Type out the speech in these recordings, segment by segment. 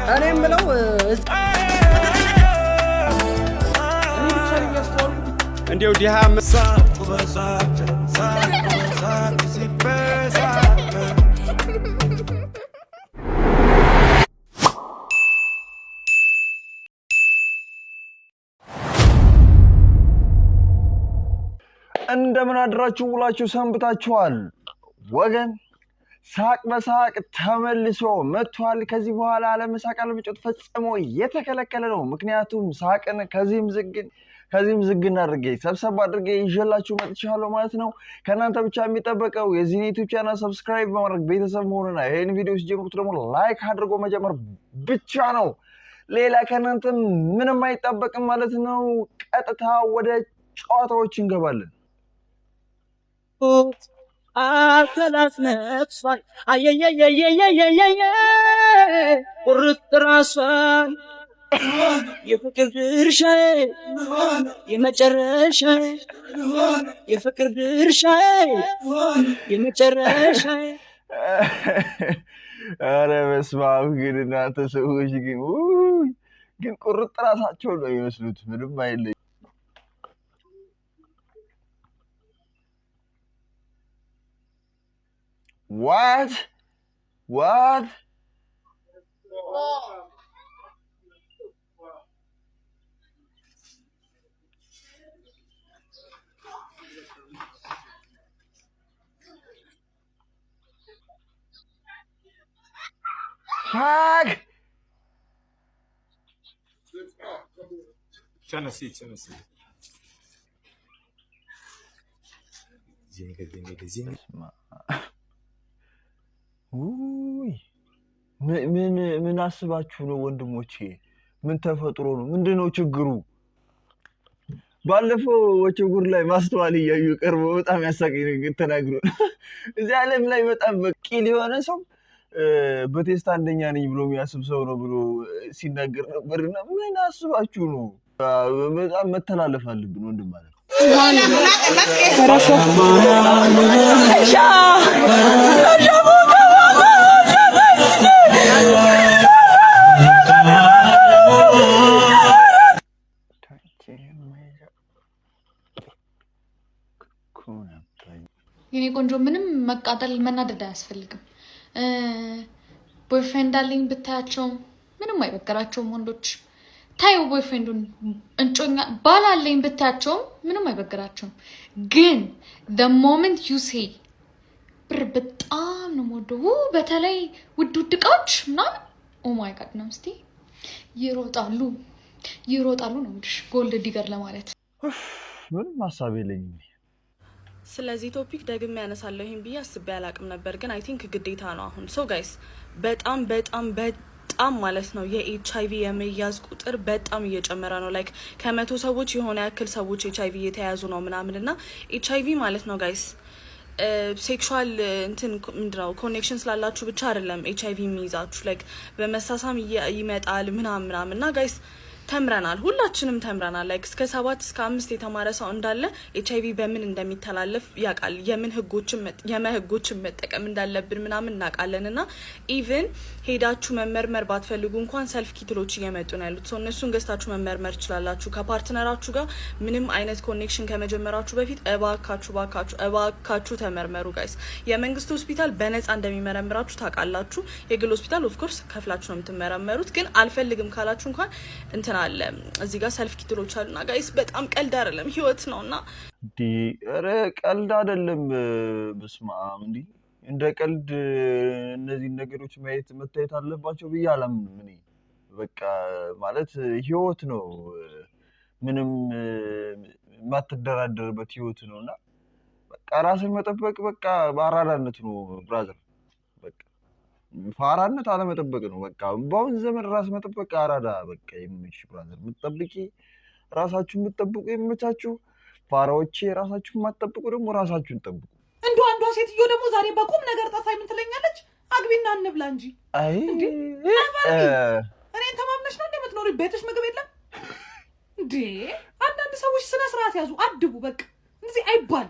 أنا ملو عندي وديها እንደምን አድራችሁ ውላችሁ ሰንብታችኋል ወገን ሳቅ በሳቅ ተመልሶ መጥቷል ከዚህ በኋላ አለመሳቅ አለመጮት ፈጽሞ የተከለከለ ነው ምክንያቱም ሳቅን ከዚህም ዝግና አድርጌ ሰብሰብ አድርጌ ይዤላችሁ መጥቻለሁ ማለት ነው ከናንተ ብቻ የሚጠበቀው የዚህ ዩቲዩብ ቻናል ሰብስክራይብ በማድረግ ቤተሰብ መሆንና ይሄን ቪዲዮ ሲጀምሩት ደግሞ ላይክ አድርጎ መጀመር ብቻ ነው ሌላ ከናንተ ምንም አይጠበቅም ማለት ነው ቀጥታ ወደ ጨዋታዎች እንገባለን አከላስ ነፍሷን አየየየየየየየ ቁርጥ ራሷን የፍቅር ድርሻዬ የመጨረሻዬ የፍቅር ድርሻዬ የመጨረሻዬ ኧረ በስመ አብ ግን እናንተ ሰዎች ግን ቁርጥ ራሳቸው ነው የሚመስሉት ምንም አይለይ What? Fuck! Tennessee. Zinga. ምን አስባችሁ ነው ወንድሞቼ ምን ተፈጥሮ ነው ምንድነው ችግሩ ባለፈው ወቸጉር ላይ ማስተዋል ያዩ ቀርቦ በጣም ያሳቀኝ ነገር ተናግሮ እዚህ ዓለም ላይ በጣም በቂል የሆነ ሰው በቴስት አንደኛ ነኝ ብሎ የሚያስብ ሰው ነው ብሎ ሲናገር ነበርና ምን አስባችሁ ነው በጣም መተላለፍ አለብን ወንድም ማለት የኔ ቆንጆ ምንም መቃጠል መናደድ አያስፈልግም ቦይፍሬንድ አለኝ ብታያቸው ምንም አይበግራቸውም ወንዶች ታዩ ቦይፍሬንዱን እንጮኛ ባል አለኝ ብታያቸው ምንም አይበግራቸውም ግን the moment you say ብር በጣም ነው የምወደው በተለይ ውድ እቃዎች ምናምን ኦ ማይ ጋድ ነው እስቲ ይሮጣሉ ነው እንግዲህ ጎልድ ዲገር ለማለት ምንም ሐሳብ የለኝም ስለዚህ ቶፒክ ደግሜ ያነሳለሁ ይሄን ብዬ አስቤ አላቅም ነበር ግን አይ ቲንክ ግዴታ ነው አሁን ሶ ጋይስ በጣም ማለት ነው የኤችአይቪ የመያዝ ቁጥር በጣም እየጨመረ ነው ላይክ ከ100 ሰዎች የሆነ ያክል ሰዎች ኤችአይቪ የተያዙ ነው ምናምንና ኤችአይቪ ማለት ነው ጋይስ ሴክሹዋል እንትን ምንድነው ኮኔክሽን ስላላችሁ ብቻ አይደለም ኤችአይቪ የሚይዛችሁ ላይክ በመሳሳም ይመጣል ምናምንና ጋይስ ተምረናል ሁላችንም ተምረናል ላይክ እስከ 7 እስከ 5 የተማረ ሰው እንዳለ ኤችአይቪ በምን እንደሚተላለፍ ያቃል የመህጎችን መጠቀም እንዳለብን ምናምን እናቃለንና ኢቭን ሄዳችሁ መመርመር ባትፈልጉ እንኳን ሰልፍ ኪትሎች እየመጡ ነው ያሉት ሰው እነሱን ገዝታችሁ መመርመር ይችላልላችሁ ከፓርትነራችሁ ጋር ምንም አይነት ኮኔክሽን ከመጀመራችሁ በፊት እባካችሁ ተመርመሩ ጋይስ የመንግስት ሆስፒታል በነፃ እንደሚመረምራችሁ ታቃላችሁ የግል ሆስፒታል ኦፍ ኮርስ ከፍላችሁ ነው የምትመረመሩት ግን አልፈልግም ካላችሁ እንኳን እንትና አለ እዚህ ጋር ሰልፍ ኪትሎች አሉና ጋይስ በጣም ቀልድ አይደለም ህይወት ነውና ኧረ ቀልድ አይደለም በስማም እንደ ቀልድ እነዚህ ነገሮች መታየት አለባቸው ብያለም እኔ በቃ ማለት ህይወት ነው ምንም ማትደራደርበት ህይወት ነውና በቃ ራስን መጠበቅ በቃ ባራዳነት ነው ብራዘር በቃ ፋራነት አለመጠበቅ ነው በቃ በአሁን ዘመን ራስ መጠበቅ አራዳ በቃ ይምሽ ብራዘር ምትጠብቂ ራሳችሁን ምትጠብቁ ይመቻችሁ ፋራዎቼ ራሳችሁን ማትጠብቁ ደግሞ ራሳችሁን ጠብቁ አንዷ ሴትዮ ደግሞ ዛሬ በቁም ነገር ጠፋኝ ምን ትለኛለች አግቢና እንብላ እንጂ አይ እኔን ተማምነሽ ነው እንደምትኖሪ ቤትሽ ምግብ የለም እንዴ አንዳንድ ሰዎች ስነ ስርዓት ያዙ አድቡ በቃ እንደዚህ አይባል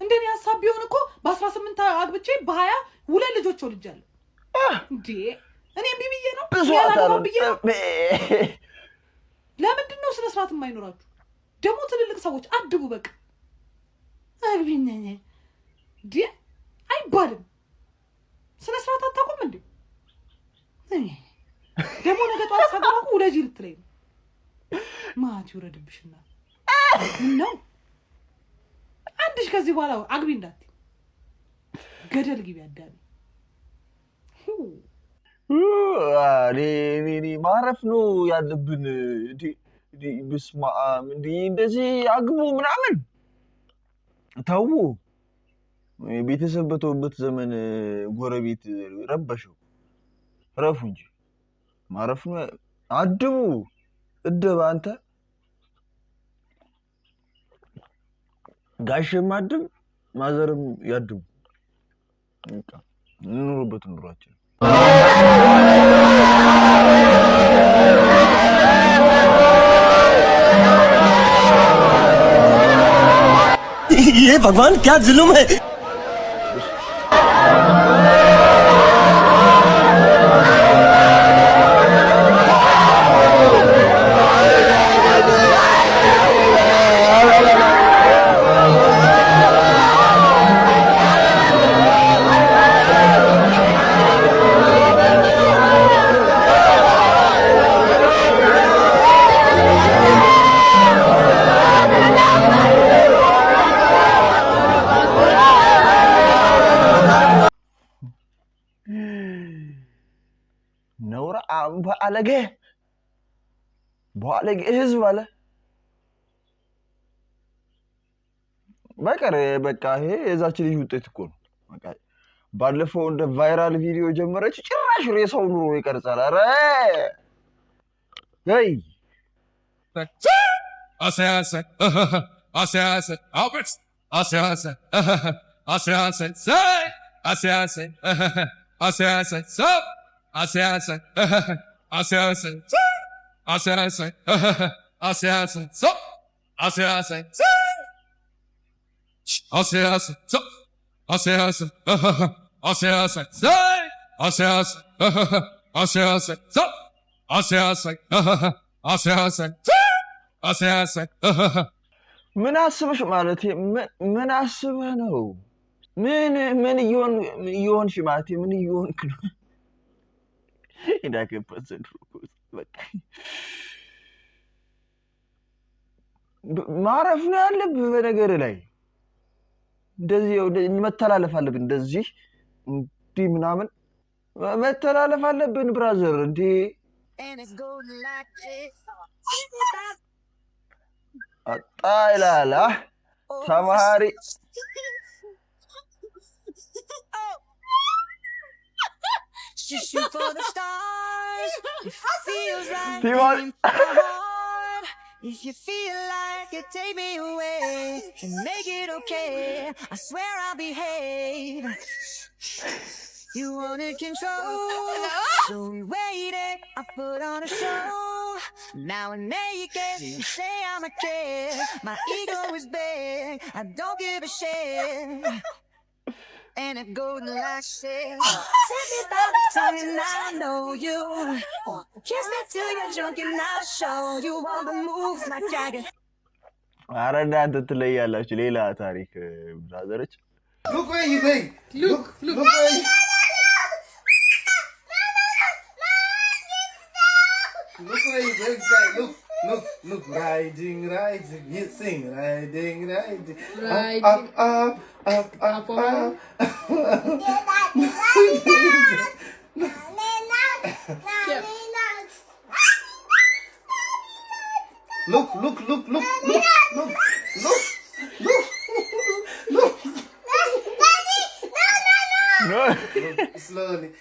እንደኔ ሐሳብ ቢሆን እኮ በ18 አግብቼ በ20 ሁለት ልጆች ወልጃለሁ እንዴ እኔ ቢብዬ ነው ለምንድን ነው ስነ ስርዓት የማይኖራችሁ? ደግሞ ትልልቅ ሰዎች አድቡ በቃ አግቢነኝ ዲ አይባልም። ስነ ስርዓት አታውቁም እንዴ? ደግሞ ነገ ጠዋት ሳገባኩ ወዳጅ ልትለኝ ነው። ማት ይወረድብሽና ነው አንድሽ ከዚህ በኋላ አግቢ እንዳት ገደል ግቢ አዳሚ። ማረፍ ነው ያለብን። ብስማ እንደዚህ አግቡ ምናምን ተው። ቤተሰብ በተውበት ዘመን ጎረቤት ረበሸው። ረፉ እንጂ ማረፍ ነው። አድቡ እደባ አንተ ጋሽም አድብ ማዘርም ያድቡ። እንኑርበት ኑሯችን። ये भगवान क्या जुल्म है। ነውራ በአለጌ ህዝብ አለ በቀር በቃ ይሄ የዛች ልጅ ውጤት እኮ ነው። በቃ ባለፈው እንደ ቫይራል ቪዲዮ ጀመረች፣ ጭራሽ የሰው ኑሮ ይቀርጻል። አረ hey Asiasa Albert Asiasa say Asiasa sup Asiasa sup Asiasa sup Asiasa say Asiasa sup Asiasa ምን አስበሽ ማለት ምን አስበህ ነው? ምን ይሆንሽ ማለት ምን ይሆንክ ነው? እንዳከፈት ዘንድሮ በቃ ማረፍ ነው ያለብህ። በነገር ላይ እንደዚህ መተላለፍ አለብን። እንደዚህ እንዲህ ምናምን መተላለፍ አለብን ብራዘር። እንዴ አጣይላላ ተማሪ shoot for the stars. If it feels like if you feel like it, take me away and make it okay. I swear I'll behave. You wanted control, so we waited. I put on a show. Now I'm naked. You say I'm a kid. My ego is big. I don't give a shit. And it goes like this. Tell me about the time and I know you. Kiss me till you're drunk and I'll show you all the moves like Jagger. ኧረ እናንተ ትለያላችሁ። ሌላ ታሪክ ብራዘሮች። Look where you think. Look where you. Look where you think. Look. Riding. You sing. Riding. Up. Look. Slowly.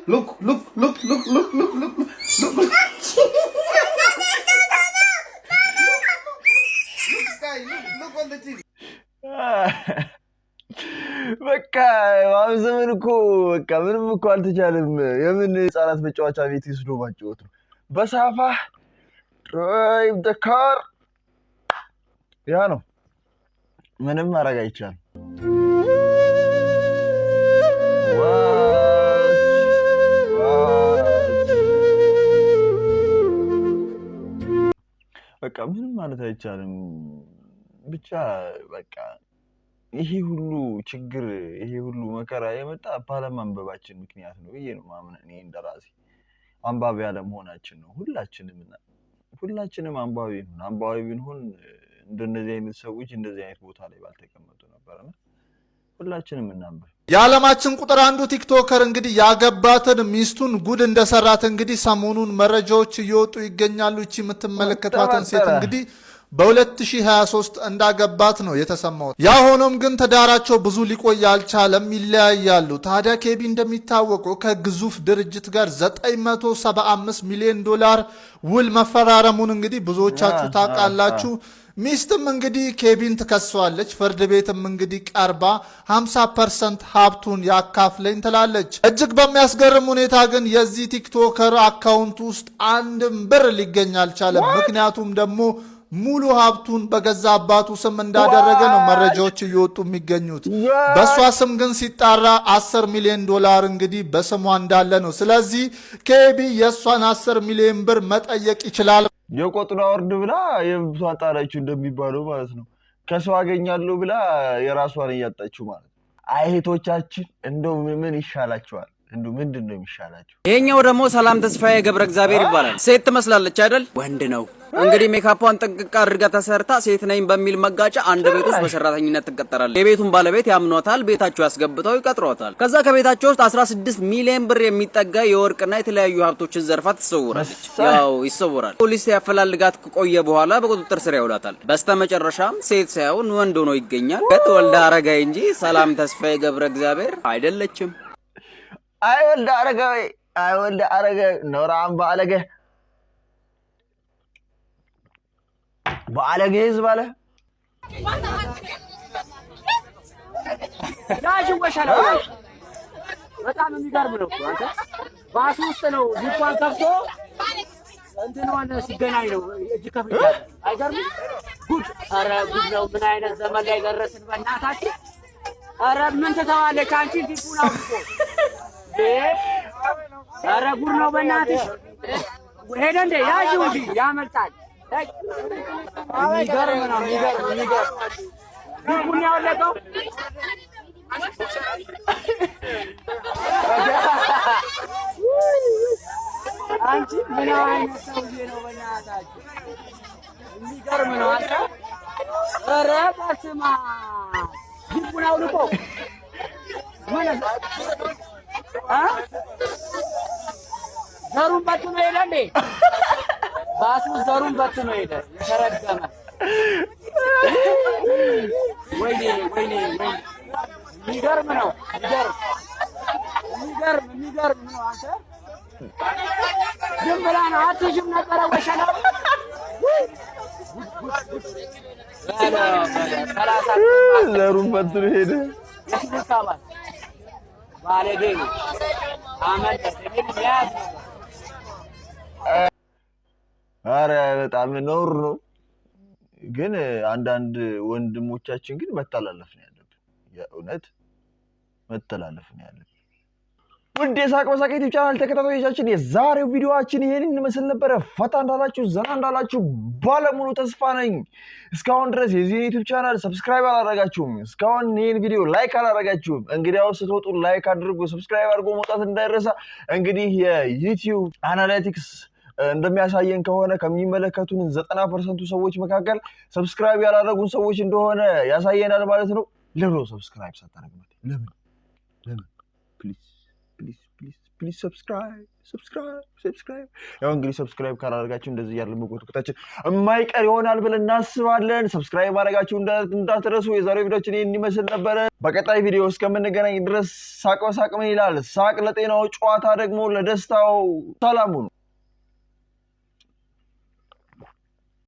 Look. በቃ በአሁን ዘመን እኮ በቃ ምንም እኮ አልተቻለም። የምን ህጻናት መጫወቻ ቤት ይስዶ ማጫወት ነው። በሳፋ ድራይቭ ዘ ካር ያ ነው። ምንም ማድረግ አይቻልም። በቃ ምንም ማለት አይቻልም። ብቻ በቃ ይሄ ሁሉ ችግር ይሄ ሁሉ መከራ የመጣ ባለማንበባችን ምክንያት ነው ብዬ ነው ማምን። እኔ እንደራሴ አንባቢ ያለመሆናችን ነው። ሁላችንም አንባቢ ነን። አንባቢ ብንሆን እንደነዚህ አይነት ሰዎች እንደዚህ አይነት ቦታ ላይ ባልተቀመጡ ነበርና ሁላችንም እናንብብ። የዓለማችን ቁጥር አንዱ ቲክቶከር እንግዲህ ያገባትን ሚስቱን ጉድ እንደሰራት እንግዲህ ሰሞኑን መረጃዎች እየወጡ ይገኛሉ። እቺ የምትመለከቷትን ሴት እንግዲህ በ2023 እንዳገባት ነው የተሰማው። ያ ሆኖም ግን ትዳራቸው ብዙ ሊቆይ አልቻለም፣ ይለያያሉ። ታዲያ ኬቢ እንደሚታወቀው ከግዙፍ ድርጅት ጋር 975 ሚሊዮን ዶላር ውል መፈራረሙን እንግዲህ ብዙዎቻችሁ ታውቃላችሁ። ሚስትም እንግዲህ ኬቢን ትከሷለች። ፍርድ ቤትም እንግዲህ ቀርባ 50% ሀብቱን ያካፍለኝ ትላለች። እጅግ በሚያስገርም ሁኔታ ግን የዚህ ቲክቶከር አካውንት ውስጥ አንድም ብር ሊገኝ አልቻለም። ምክንያቱም ደግሞ ሙሉ ሀብቱን በገዛ አባቱ ስም እንዳደረገ ነው መረጃዎች እየወጡ የሚገኙት። በእሷ ስም ግን ሲጣራ 10 ሚሊዮን ዶላር እንግዲህ በስሟ እንዳለ ነው። ስለዚህ ኬቢ የእሷን 10 ሚሊዮን ብር መጠየቅ ይችላል። የቆጡን አወርድ ብላ የብሷን ጣላችሁ እንደሚባለው ማለት ነው። ከሰው አገኛለሁ ብላ የራሷን እያጣችሁ ማለት ነው። አይቶቻችን እንደው ምን ይሻላቸዋል? እንዱ ምንድን ነው የሚሻላቸው? ይሄኛው ደግሞ ሰላም ተስፋዬ ገብረ እግዚአብሔር ይባላል። ሴት ትመስላለች አይደል? ወንድ ነው እንግዲህ። ሜካፓን ጥንቅቅ አድርጋ ተሰርታ ሴት ነኝ በሚል መጋጫ አንድ ቤት ውስጥ በሰራተኝነት ትቀጠራለች። የቤቱን ባለቤት ያምኗታል፣ ቤታቸው ያስገብተው ይቀጥሯታል። ከዛ ከቤታቸው ውስጥ 16 ሚሊዮን ብር የሚጠጋ የወርቅና የተለያዩ ሀብቶችን ዘርፋ ትሰውራለች። ያው ይሰውራል። ፖሊስ ያፈላልጋት ከቆየ በኋላ በቁጥጥር ስር ያውላታል። በስተመጨረሻም ሴት ሳይሆን ወንድ ሆኖ ይገኛል። ወልደ አረጋይ እንጂ ሰላም ተስፋዬ ገብረ እግዚአብሔር አይደለችም። አይወልደ አረጋዊ ኖራም በአለጌ ህዝብ አለ ያጅ ወሻላ በጣም የሚገርም ነው። አንተ ባስ ውስጥ ነው ዲኳን ከፍቶ እንትኗን ሲገናኝ ነው እጅ ከፍቶ አይገርም? ጉድ! ኧረ ጉድ ነው። ምን አይነት ዘመን ላይ ደረስን በእናታችን! ኧረ ምን ትተዋለች አንቺ ዲኩን አውጥቶ ኧረ ጉድ ነው በእናትሽ። ሄደ እንደ ያዥው እንጂ ያመልጣል። የሚገርም ነው። የሚገርም ዲኩን ያወለቀው አንቺ ምን አይነት ሰውዬ ነው በእናታችሁ! የሚገርም ነው። አንተ ኧረ በስመ አብ ዲኩን አውልቆ ምን ዘሩን በትኖ ሄደ እንዴ? ባሱ ዘሩን በትኖ ሄደ። የተረገመ ወይኔ! የሚገርም ነው። የሚገርም ነው። አንተ ዝም ብላ ነው አትይዥም ነበረ ወሸላው ዘሩን በትኖ ሄደ። የሽካባል ባለጌ ነው። አመለጠ። ያዝ ነው። ኧረ በጣም ነውር ነው። ግን አንዳንድ ወንድሞቻችን ግን መተላለፍ ነው ያለብን። የእውነት መተላለፍ ነው ያለብን። ውድ የሳቅ በሳቅ ዩቲዩብ ቻናል ተከታታዮቻችን የዛሬው ቪዲዮአችን ይሄንን ይመስል ነበረ። ፈታ እንዳላችሁ ዘና እንዳላችሁ ባለሙሉ ተስፋ ነኝ። እስካሁን ድረስ የዚህ ዩቲዩብ ቻናል ሰብስክራይብ አላደረጋችሁም፣ እስካሁን ይሄን ቪዲዮ ላይክ አላደረጋችሁም፣ እንግዲያው ስትወጡ ላይክ አድርጉ፣ ሰብስክራይብ አድርጎ መውጣት እንዳይረሳ። እንግዲህ የዩቲዩብ አናሊቲክስ እንደሚያሳየን ከሆነ ከሚመለከቱን 90% ሰዎች መካከል ሰብስክራይብ ያላደረጉን ሰዎች እንደሆነ ያሳየናል ማለት ነው። ለምን ሰብስክራይብ ሳታደርጉ? ለምን ፕሊዝ ሰብስክራይብ። ያው እንግዲህ ሰብስክራይብ ካላደረጋችሁ እንደዚህ ያለ መቆጥቆጣችን የማይቀር ይሆናል ብለን እናስባለን። ሰብስክራይብ ማድረጋችሁ እንዳትረሱ። የዛሬው ቪዲዮችን ይሄን ይመስል ነበረ። በቀጣይ ቪዲዮ እስከምንገናኝ ድረስ ሳቅ በሳቅ ምን ይላል? ሳቅ ለጤናው፣ ጨዋታ ደግሞ ለደስታው። ሰላም ሁኑ።